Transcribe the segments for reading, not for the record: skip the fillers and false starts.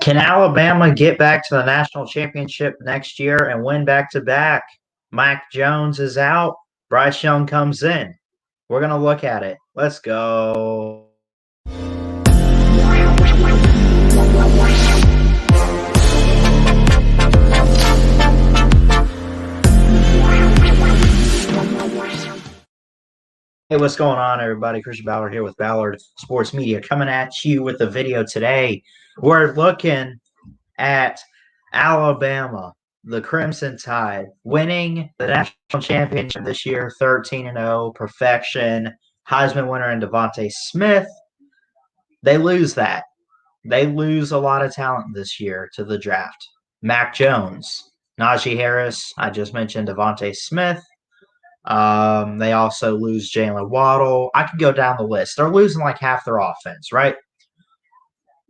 Can Alabama get back to the national championship next year and win back-to-back? Mac Jones is out. Bryce Young comes in. We're going to look at it. Let's go. Hey, what's going on, everybody? Christian Ballard here with Ballard Sports Media, coming at you with a video today. We're looking at Alabama, the Crimson Tide, winning the national championship this year, 13-0, perfection. Heisman winner in Devontae Smith. They lose that. They lose a lot of talent this year to the draft. Mac Jones, Najee Harris, I just mentioned Devontae Smith. They also lose Jalen Waddle. I could go down the list. They're losing like half their offense, right?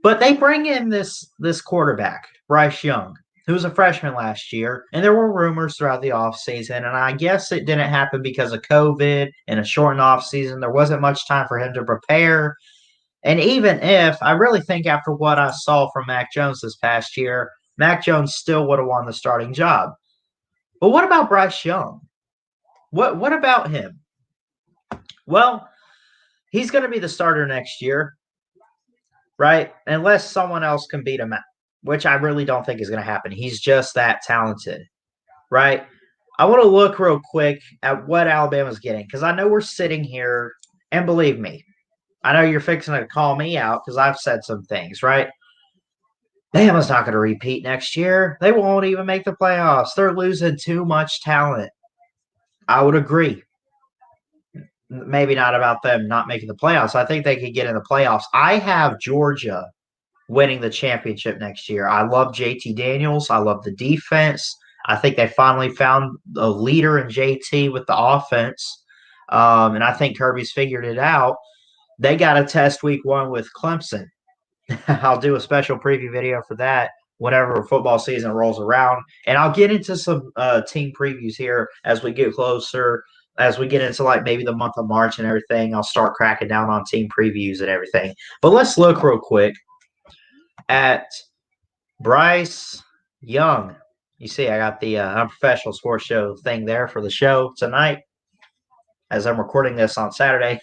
But they bring in this quarterback, Bryce Young, who was a freshman last year, and there were rumors throughout the offseason, and I guess it didn't happen because of COVID and a shortened offseason. There wasn't much time for him to prepare. And even if, I really think after what I saw from Mac Jones this past year, Mac Jones still would have won the starting job. But what about Bryce Young? What about him? Well, he's going to be the starter next year, right? Unless someone else can beat him out, which I really don't think is going to happen. He's just that talented, right? I want to look real quick at what Alabama's getting because I know we're sitting here, and believe me, I know you're fixing to call me out because I've said some things, right? Bama's not going to repeat next year. They won't even make the playoffs. They're losing too much talent. I would agree. Maybe not about them not making the playoffs. I think they could get in the playoffs. I have Georgia winning the championship next year. I love JT Daniels. I love the defense. I think they finally found a leader in JT with the offense. And I think Kirby's figured it out. They got a test week 1 with Clemson. I'll do a special preview video for that whenever football season rolls around. And I'll get into some team previews here as we get closer, as we get into like maybe the month of March and everything. I'll start cracking down on team previews and everything. But let's look real quick at Bryce Young. You see, I got the Unprofessional Sports Show thing there for the show tonight as I'm recording this on Saturday.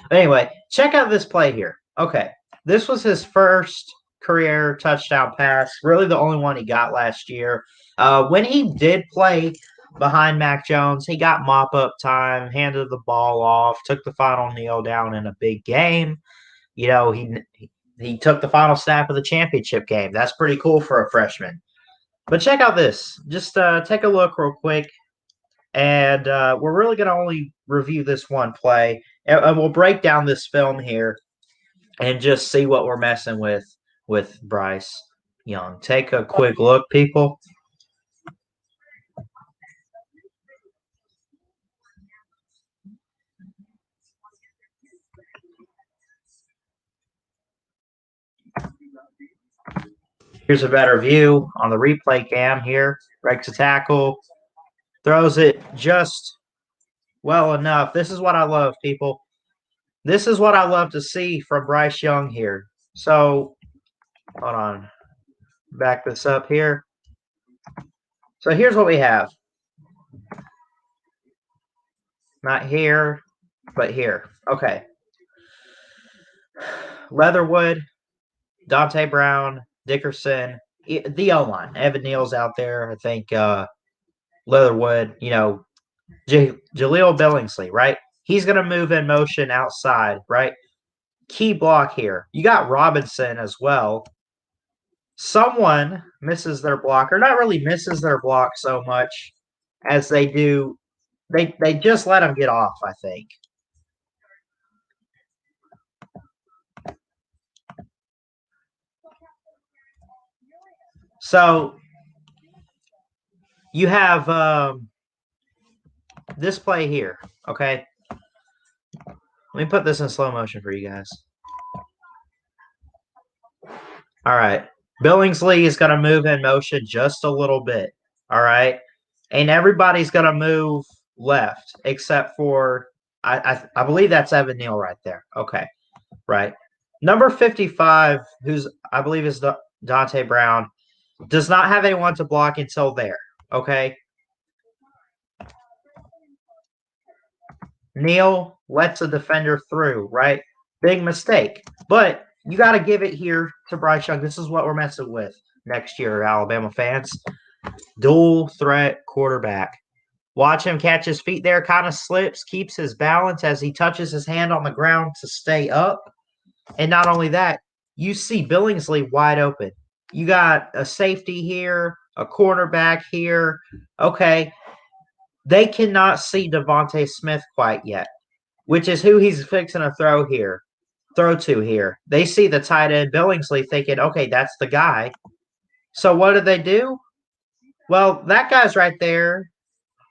Anyway, check out this play here. Okay. This was his first career touchdown pass, really the only one he got last year. When he did play behind Mac Jones, he got mop-up time, handed the ball off, took the final kneel down in a big game. You know, he took the final snap of the championship game. That's pretty cool for a freshman. But check out this. Just take a look real quick. And we're really going to only review this one play. And we'll break down this film here and just see what we're messing with Bryce Young. Take a quick look, people. Here's a better view on the replay cam here. Breaks a tackle, throws it just well enough. This is what I love, people. This is what I love to see from Bryce Young here. So, hold on. Back this up here. So here's what we have. Not here, but here. Okay. Leatherwood, Dante Brown, Dickerson, the O-line. Evan Neal's out there. I think Leatherwood, you know, Jaleel Billingsley, right? He's going to move in motion outside, right? Key block here. You got Robinson as well. Someone misses their block, or not really misses their block so much as they do. They just let them get off, I think. So you have this play here, okay? Let me put this in slow motion for you guys. All right. Billingsley is going to move in motion just a little bit, all right? And everybody's going to move left except for, I believe that's Evan Neal right there. Okay, right. Number 55, who's I believe is Dante Brown does not have anyone to block until there. Okay. Neal lets a defender through, right? Big mistake. But you got to give it here to Bryce Young. This is what we're messing with next year, Alabama fans. Dual threat quarterback. Watch him catch his feet there, kind of slips, keeps his balance as he touches his hand on the ground to stay up. And not only that, you see Billingsley wide open. You got a safety here, a cornerback here. Okay. They cannot see Devontae Smith quite yet, which is who he's fixing to throw to here. They see the tight end Billingsley thinking, okay, that's the guy. So what do? Well, that guy's right there,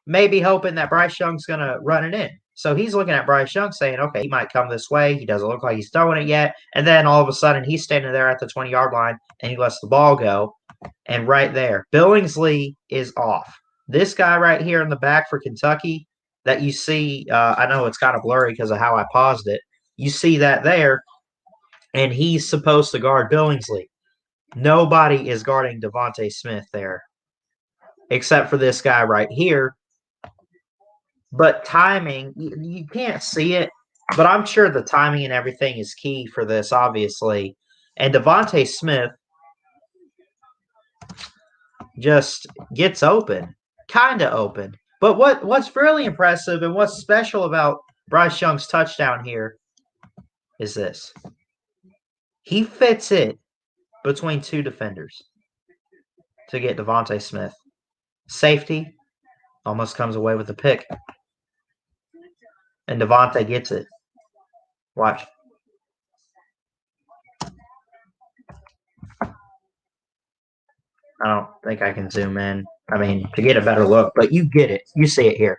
maybe hoping that Bryce Young's going to run it in. So he's looking at Bryce Young saying, okay, he might come this way. He doesn't look like he's throwing it yet. And then all of a sudden, he's standing there at the 20-yard line, and he lets the ball go. And right there, Billingsley is off. This guy right here in the back for Kentucky that you see, I know it's kind of blurry because of how I paused it. You see that there, and he's supposed to guard Billingsley. Nobody is guarding Devontae Smith there except for this guy right here. But timing, you can't see it, but I'm sure the timing and everything is key for this, obviously. And Devontae Smith just gets open, kind of open. But what's really impressive and what's special about Bryce Young's touchdown here is this. He fits it between two defenders to get Devontae Smith. Safety almost comes away with the pick. And Devontae gets it. Watch. I don't think I can zoom in. I mean, to get a better look, but you get it. You see it here.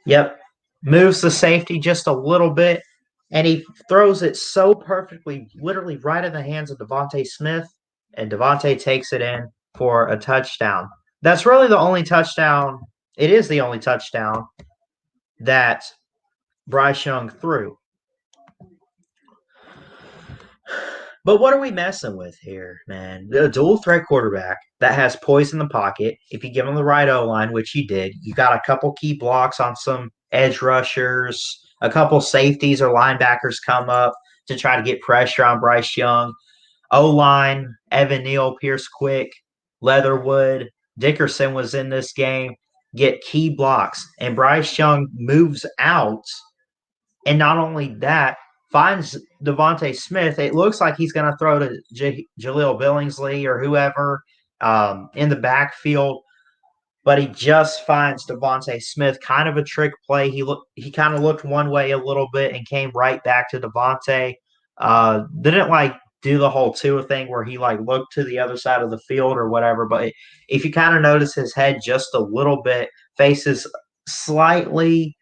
Yep. Moves the safety just a little bit, and he throws it so perfectly, literally right in the hands of Devontae Smith, and Devontae takes it in for a touchdown. That's really the only touchdown. It is the only touchdown that Bryce Young threw. But what are we messing with here, man? The dual threat quarterback that has poise in the pocket. If you give him the right O line, which you did, you got a couple key blocks on some edge rushers, a couple safeties or linebackers come up to try to get pressure on Bryce Young. O line, Evan Neal, Pierce Quick, Leatherwood, Dickerson was in this game, get key blocks. And Bryce Young moves out. And not only that, finds Devontae Smith. It looks like he's going to throw to Jaleel Billingsley or whoever in the backfield, but he just finds Devontae Smith. Kind of a trick play. He kind of looked one way a little bit and came right back to Devontae. Didn't do the whole Tua thing where he looked to the other side of the field or whatever. But if you kind of notice his head just a little bit, faces slightly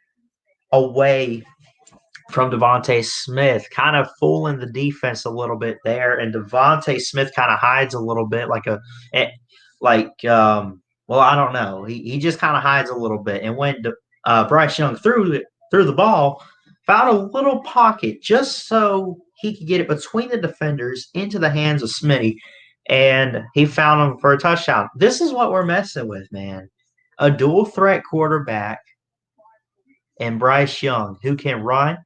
away from Devontae Smith, kind of fooling the defense a little bit there, and Devontae Smith kind of hides a little bit, well, I don't know, he just kind of hides a little bit, and when Bryce Young threw the ball, found a little pocket just so he could get it between the defenders into the hands of Smitty, and he found him for a touchdown. This is what we're messing with, man. A dual threat quarterback and Bryce Young who can run,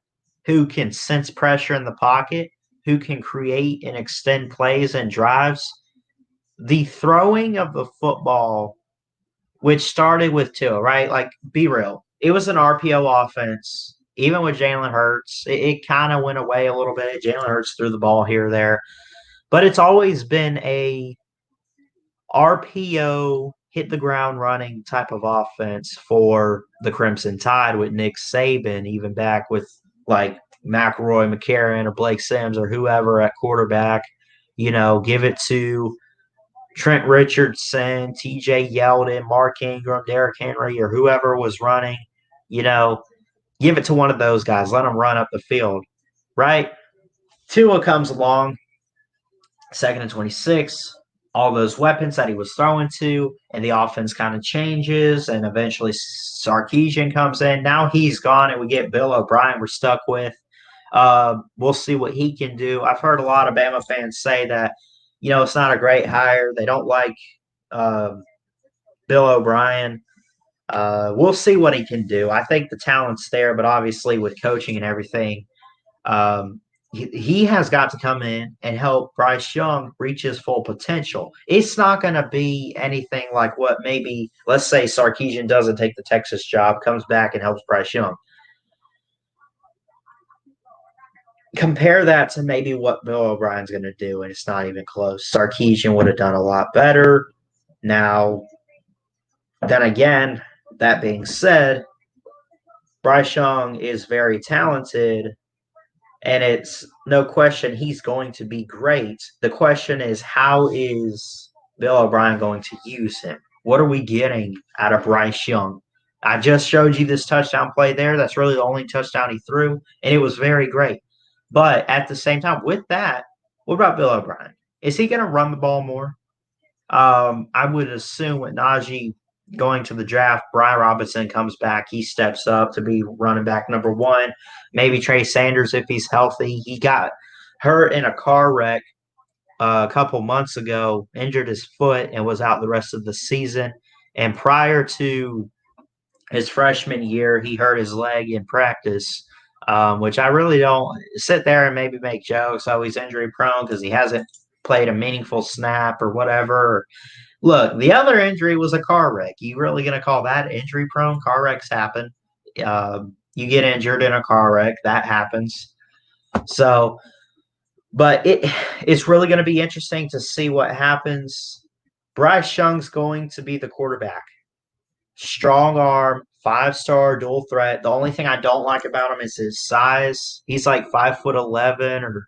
who can sense pressure in the pocket, who can create and extend plays and drives. The throwing of the football, which started with Tua, right? Be real. It was an RPO offense. Even with Jalen Hurts, it kind of went away a little bit. Jalen Hurts threw the ball here or there. But it's always been a RPO, hit the ground running type of offense for the Crimson Tide with Nick Saban, even back with McElroy, McCarron, or Blake Sims or whoever at quarterback. Give it to Trent Richardson, TJ Yeldon, Mark Ingram, Derrick Henry, or whoever was running. Give it to one of those guys. Let them run up the field, right? Tua comes along, 2nd and 26. All those weapons that he was throwing to, and the offense kind of changes, and eventually Sarkisian comes in. Now he's gone, and we get Bill O'Brien we're stuck with. We'll see what he can do. I've heard a lot of Bama fans say that it's not a great hire. They don't like um, Bill O'Brien. We'll see what he can do. I think the talent's there, but obviously with coaching and everything, um, he has got to come in and help Bryce Young reach his full potential. It's not going to be anything like what maybe, let's say, Sarkisian doesn't take the Texas job, comes back and helps Bryce Young. Compare that to maybe what Bill O'Brien's going to do, and it's not even close. Sarkisian would have done a lot better. Now, then again, that being said, Bryce Young is very talented, and it's no question he's going to be great. The question is, how is Bill O'Brien going to use him? What are we getting out of Bryce Young? I just showed you this touchdown play there. That's really the only touchdown he threw, and it was very great. But at the same time, with that, what about Bill O'Brien? Is he going to run the ball more? I would assume with Najee going to the draft, Brian Robinson comes back. He steps up to be running back number one. Maybe Trey Sanders if he's healthy. He got hurt in a car wreck a couple months ago, injured his foot, and was out the rest of the season. And prior to his freshman year, he hurt his leg in practice, which I really don't sit there and maybe make jokes. Oh, he's injury prone because he hasn't played a meaningful snap or whatever. Look, the other injury was a car wreck. You really going to call that injury prone? Car wrecks happen. You get injured in a car wreck, that happens. So, but it's really going to be interesting to see what happens. Bryce Young's going to be the quarterback. Strong arm, 5-star dual threat. The only thing I don't like about him is his size. He's like 5'11" or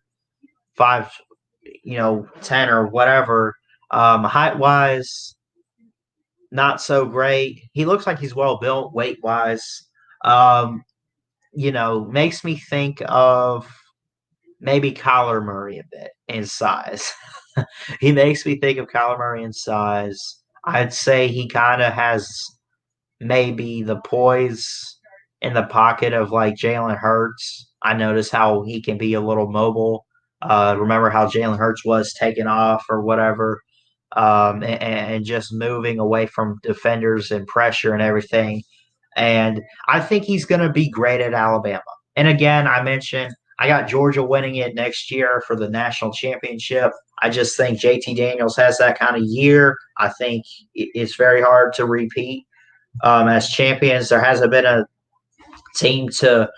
5'10" or whatever. Height wise, not so great. He looks like he's well built weight wise. Um, makes me think of maybe Kyler Murray a bit in size. He makes me think of Kyler Murray in size. I'd say he kind of has maybe the poise in the pocket of like Jalen Hurts. I notice how he can be a little mobile. Remember how Jalen Hurts was taking off or whatever, and just moving away from defenders and pressure and everything. And I think he's going to be great at Alabama. And again, I mentioned I got Georgia winning it next year for the national championship. I just think JT Daniels has that kind of year. I think it's very hard to repeat as champions. There hasn't been a team to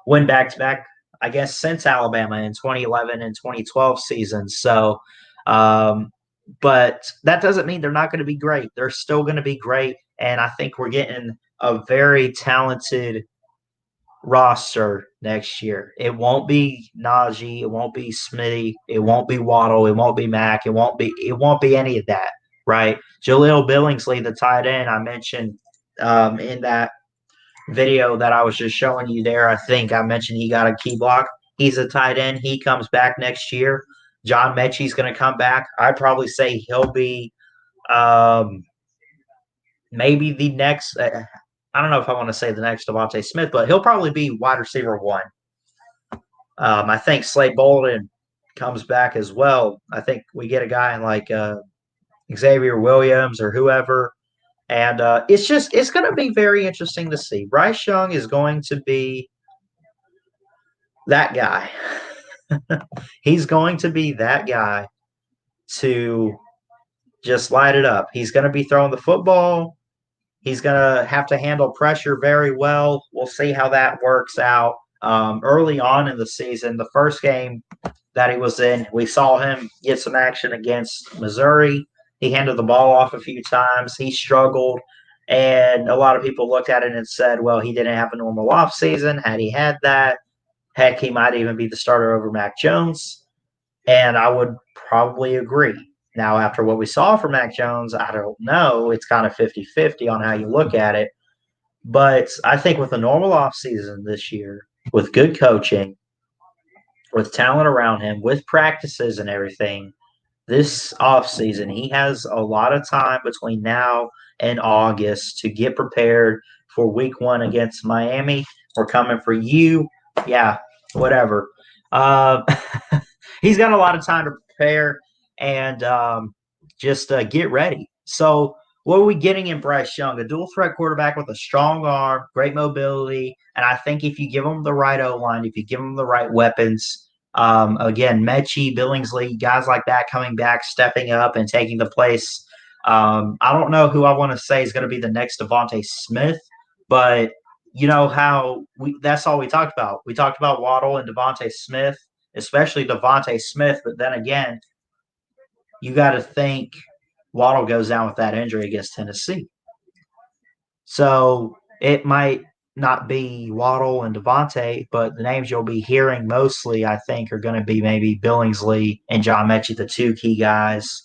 win back to back, I guess, since Alabama in 2011 and 2012 seasons. So, but that doesn't mean they're not going to be great. They're still going to be great. And I think we're getting a very talented roster next year. It won't be Najee, it won't be Smitty, it won't be Waddle, it won't be Mack, it won't be any of that, right? Jaleel Billingsley, the tight end I mentioned in that video that I was just showing you there, I think I mentioned he got a key block. He's a tight end. He comes back next year. John Mechie's going to come back. I'd probably say he'll be maybe the next. I don't know if I want to say the next Devontae Smith, but he'll probably be wide receiver one. I think Slade Bolden comes back as well. I think we get a guy in like Xavier Williams or whoever. And it's going to be very interesting to see. Bryce Young is going to be that guy. He's going to be that guy to just light it up. He's going to be throwing the football. He's going to have to handle pressure very well. We'll see how that works out. Early on in the season, the first game that he was in, we saw him get some action against Missouri. He handed the ball off a few times. He struggled. And a lot of people looked at it and said, well, he didn't have a normal offseason. Had he had that, heck, he might even be the starter over Mac Jones. And I would probably agree. Now, after what we saw from Mac Jones, I don't know. It's kind of 50-50 on how you look at it. But I think with a normal offseason this year, with good coaching, with talent around him, with practices and everything, this offseason, he has a lot of time between now and August to get prepared for week one against Miami. We're coming for you. Yeah, whatever. Uh, he's got a lot of time to prepare. and just get ready. So, what are we getting in Bryce Young? A dual threat quarterback with a strong arm, great mobility, and I think if you give him the right O line, if you give him the right weapons, again, Mechie, Billingsley, guys like that coming back, stepping up, and taking the place. I don't know who I want to say is going to be the next Devontae Smith, but you know how that's all we talked about. We talked about Waddle and Devontae Smith, especially Devontae Smith, but then again, you got to think Waddle goes down with that injury against Tennessee. So it might not be Waddle and Devontae, but the names you'll be hearing mostly, I think, are going to be maybe Billingsley and John Mechie, the two key guys.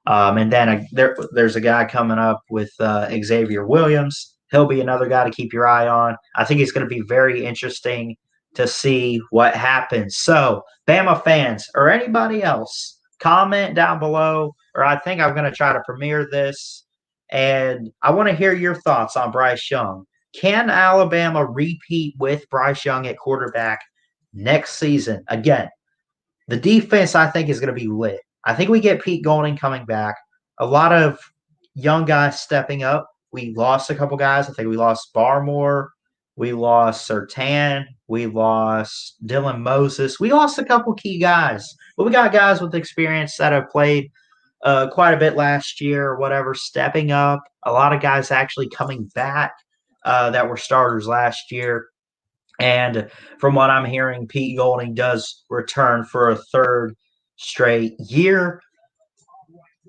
And then there's a guy coming up with Xavier Williams. He'll be another guy to keep your eye on. I think it's going to be very interesting to see what happens. So, Bama fans or anybody else, comment down below, or I think I'm going to try to premiere this. And I want to hear your thoughts on Bryce Young. Can Alabama repeat with Bryce Young at quarterback next season? Again, the defense, I think, is going to be lit. I think we get Pete Golding coming back. A lot of young guys stepping up. We lost a couple guys. I think we lost Barmore. We lost Sertan. We lost Dylan Moses. We lost a couple key guys. But we got guys with experience that have played quite a bit last year or whatever, stepping up. A lot of guys actually coming back that were starters last year. And from what I'm hearing, Pete Golding does return for a third straight year,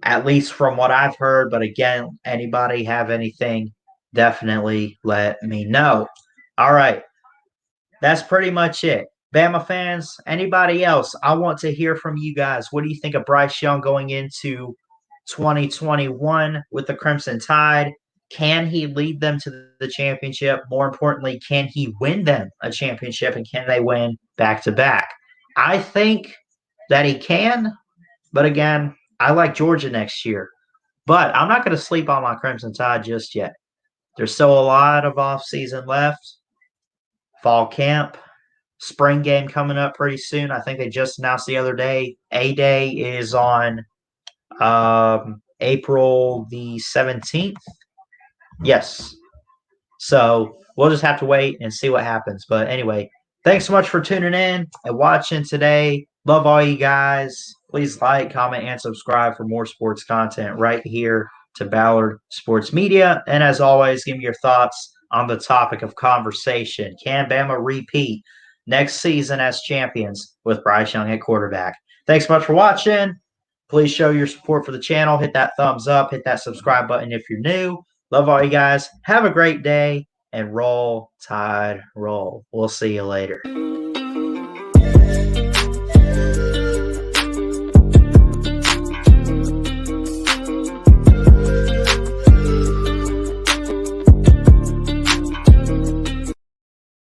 at least from what I've heard. But again, anybody have anything, definitely let me know. All right. That's pretty much it. Bama fans, anybody else, I want to hear from you guys. What do you think of Bryce Young going into 2021 with the Crimson Tide? Can he lead them to the championship? More importantly, can he win them a championship, and can they win back to back? I think that he can, but again, I like Georgia next year. But I'm not going to sleep on my Crimson Tide just yet. There's still a lot of offseason left. Fall camp, spring game coming up pretty soon. I think they just announced the other day. A-Day is on April the 17th. Yes. So we'll just have to wait and see what happens. But anyway, thanks so much for tuning in and watching today. Love all you guys. Please like, comment, and subscribe for more sports content right here to Ballard Sports Media. And as always, give me your thoughts on the topic of conversation. Can Bama repeat next season as champions with Bryce Young at quarterback? Thanks so much for watching. Please show your support for the channel. Hit that thumbs up. Hit that subscribe button if you're new. Love all you guys. Have a great day and roll, Tide, roll. We'll see you later.